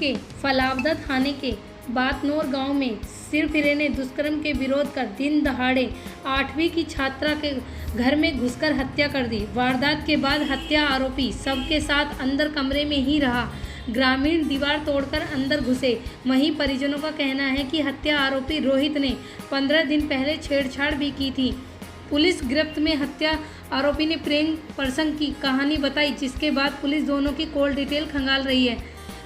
के फलावदा थाने के बातनोर गांव में सिरफिरे ने दुष्कर्म के विरोध कर दिन दहाड़े 8वीं की छात्रा के घर में घुसकर हत्या कर दी। वारदात के बाद हत्या आरोपी शव के साथ अंदर कमरे में ही रहा। ग्रामीण दीवार तोड़कर अंदर घुसे। वहीं परिजनों का कहना है कि हत्या आरोपी रोहित ने 15 दिन पहले छेड़छाड़ भी की थी। पुलिस गिरफ्त में हत्या आरोपी ने प्रेम प्रसंग की कहानी बताई, जिसके बाद पुलिस दोनों की कॉल डिटेल खंगाल रही है।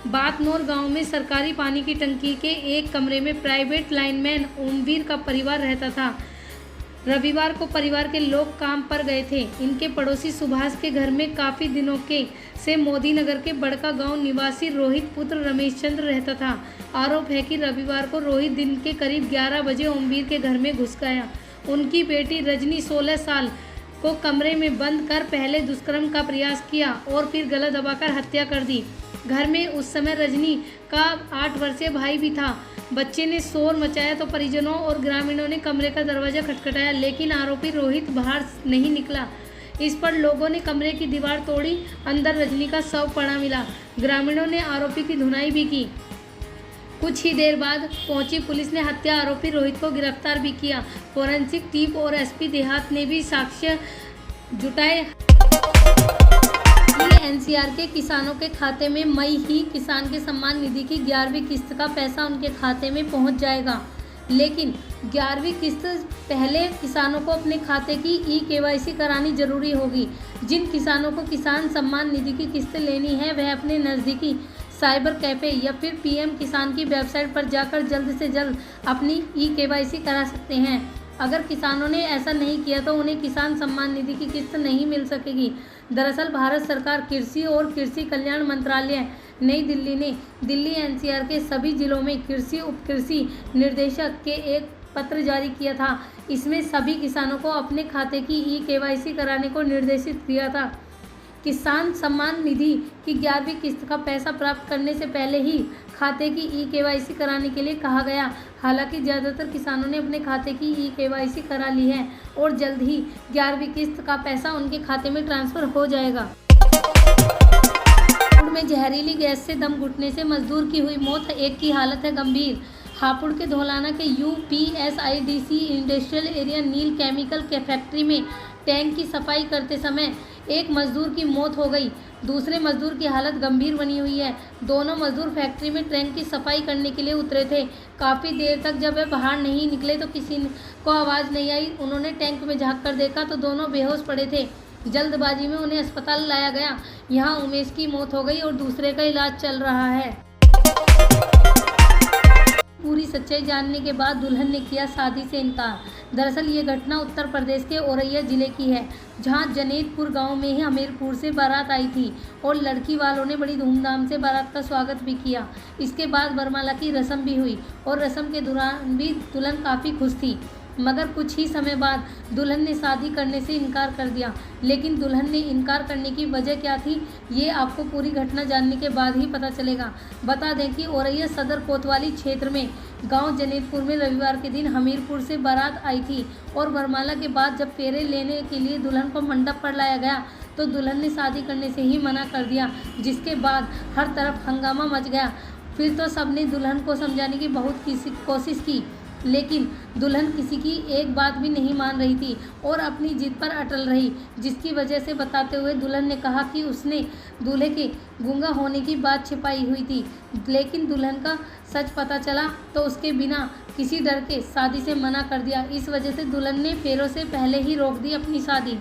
बातनोर गांव में सरकारी पानी की टंकी के एक कमरे में प्राइवेट लाइनमैन ओमवीर का परिवार रहता था। रविवार को परिवार के लोग काम पर गए थे। इनके पड़ोसी सुभाष के घर में काफ़ी दिनों के से मोदी नगर के बड़का गांव निवासी रोहित पुत्र रमेश चंद्र रहता था। आरोप है कि रविवार को रोहित दिन के करीब 11 बजे ओमवीर के घर में घुस गया। उनकी बेटी रजनी 16 साल को कमरे में बंद कर पहले दुष्कर्म का प्रयास किया और फिर गला दबाकर हत्या कर दी। घर में उस समय रजनी का 8 वर्षीय भाई भी था। बच्चे ने शोर मचाया तो परिजनों और ग्रामीणों ने कमरे का दरवाजा खटखटाया, लेकिन आरोपी रोहित बाहर नहीं निकला। इस पर लोगों ने कमरे की दीवार तोड़ी, अंदर रजनी का शव पड़ा मिला। ग्रामीणों ने आरोपी की धुनाई भी की। कुछ ही देर बाद पहुंची पुलिस ने हत्या आरोपी रोहित को गिरफ्तार भी किया। फोरेंसिक टीम और एसपी देहात ने भी साक्ष्य जुटाए। एनसीआर के किसानों के खाते में मई ही किसान के सम्मान निधि की 11वीं किस्त का पैसा उनके खाते में पहुंच जाएगा, लेकिन 11वीं किस्त पहले किसानों को अपने खाते की KYC करानी जरूरी होगी। जिन किसानों को किसान सम्मान निधि की किस्त लेनी है वह अपने नज़दीकी साइबर कैफ़े या फिर PM किसान की वेबसाइट पर जाकर जल्द से जल्द अपनी KYC करा सकते हैं। अगर किसानों ने ऐसा नहीं किया तो उन्हें किसान सम्मान निधि की किस्त नहीं मिल सकेगी। दरअसल भारत सरकार कृषि और कृषि कल्याण मंत्रालय नई दिल्ली ने दिल्ली NCR के सभी जिलों में कृषि उप कृषि निर्देशक के एक पत्र जारी किया था। इसमें सभी किसानों को अपने खाते की KYC कराने को निर्देशित किया था। किसान सम्मान निधि की 11वीं किस्त का पैसा प्राप्त करने से पहले ही खाते की KYC कराने के लिए कहा गया। हालांकि ज़्यादातर किसानों ने अपने खाते की KYC करा ली है और जल्द ही 11वीं किस्त का पैसा उनके खाते में ट्रांसफ़र हो जाएगा। हापुड़ में जहरीली गैस से दम घुटने से मजदूर की हुई मौत, एक की हालत है गंभीर। हापुड़ के धौलाना के UPSIDC इंडस्ट्रियल एरिया नील केमिकल के फैक्ट्री में टैंक की सफाई करते समय एक मजदूर की मौत हो गई। दूसरे मजदूर की हालत गंभीर बनी हुई है। दोनों मजदूर फैक्ट्री में टैंक की सफाई करने के लिए उतरे थे। काफ़ी देर तक जब वे बाहर नहीं निकले तो किसी को आवाज़ नहीं आई। उन्होंने टैंक में झांक कर देखा तो दोनों बेहोश पड़े थे। जल्दबाजी में उन्हें अस्पताल लाया गया। यहाँ उमेश की मौत हो गई और दूसरे का इलाज चल रहा है। पूरी सच्चाई जानने के बाद दुल्हन ने किया शादी से इनकार। दरअसल ये घटना उत्तर प्रदेश के औरैया जिले की है, जहां जनेतपुर गांव में ही हमीरपुर से बारात आई थी और लड़की वालों ने बड़ी धूमधाम से बारात का स्वागत भी किया। इसके बाद वरमाला की रस्म भी हुई और रस्म के दौरान भी दुल्हन काफ़ी खुश थी, मगर कुछ ही समय बाद दुल्हन ने शादी करने से इनकार कर दिया। लेकिन दुल्हन ने इनकार करने की वजह क्या थी, ये आपको पूरी घटना जानने के बाद ही पता चलेगा। बता दें कि औरैया सदर कोतवाली क्षेत्र में गांव जनेतपुर में रविवार के दिन हमीरपुर से बारात आई थी और वरमाला के बाद जब फेरे लेने के लिए दुल्हन को मंडप पर लाया गया तो दुल्हन ने शादी करने से ही मना कर दिया, जिसके बाद हर तरफ हंगामा मच गया। फिर तो सबने दुल्हन को समझाने की बहुत कोशिश की, लेकिन दुल्हन किसी की एक बात भी नहीं मान रही थी और अपनी जिद पर अटल रही, जिसकी वजह से बताते हुए दुल्हन ने कहा कि उसने दूल्हे के गूंगा होने की बात छिपाई हुई थी। लेकिन दुल्हन का सच पता चला तो उसके बिना किसी डर के शादी से मना कर दिया। इस वजह से दुल्हन ने फेरों से पहले ही रोक दी अपनी शादी।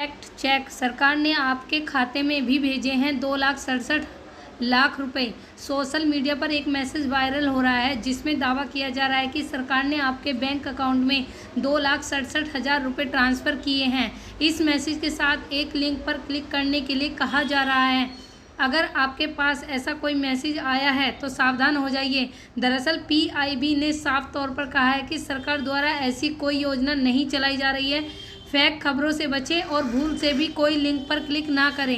फैक्ट चेक, सरकार ने आपके खाते में भी भेजे हैं 2,67,00,000 रुपए। सोशल मीडिया पर एक मैसेज वायरल हो रहा है जिसमें दावा किया जा रहा है कि सरकार ने आपके बैंक अकाउंट में 2,67,000 रुपए ट्रांसफ़र किए हैं। इस मैसेज के साथ एक लिंक पर क्लिक करने के लिए कहा जा रहा है। अगर आपके पास ऐसा कोई मैसेज आया है तो सावधान हो जाइए। दरअसल PIB ने साफ तौर पर कहा है कि सरकार द्वारा ऐसी कोई योजना नहीं चलाई जा रही है। फेक खबरों से बचें और भूल से भी कोई लिंक पर क्लिक ना करें।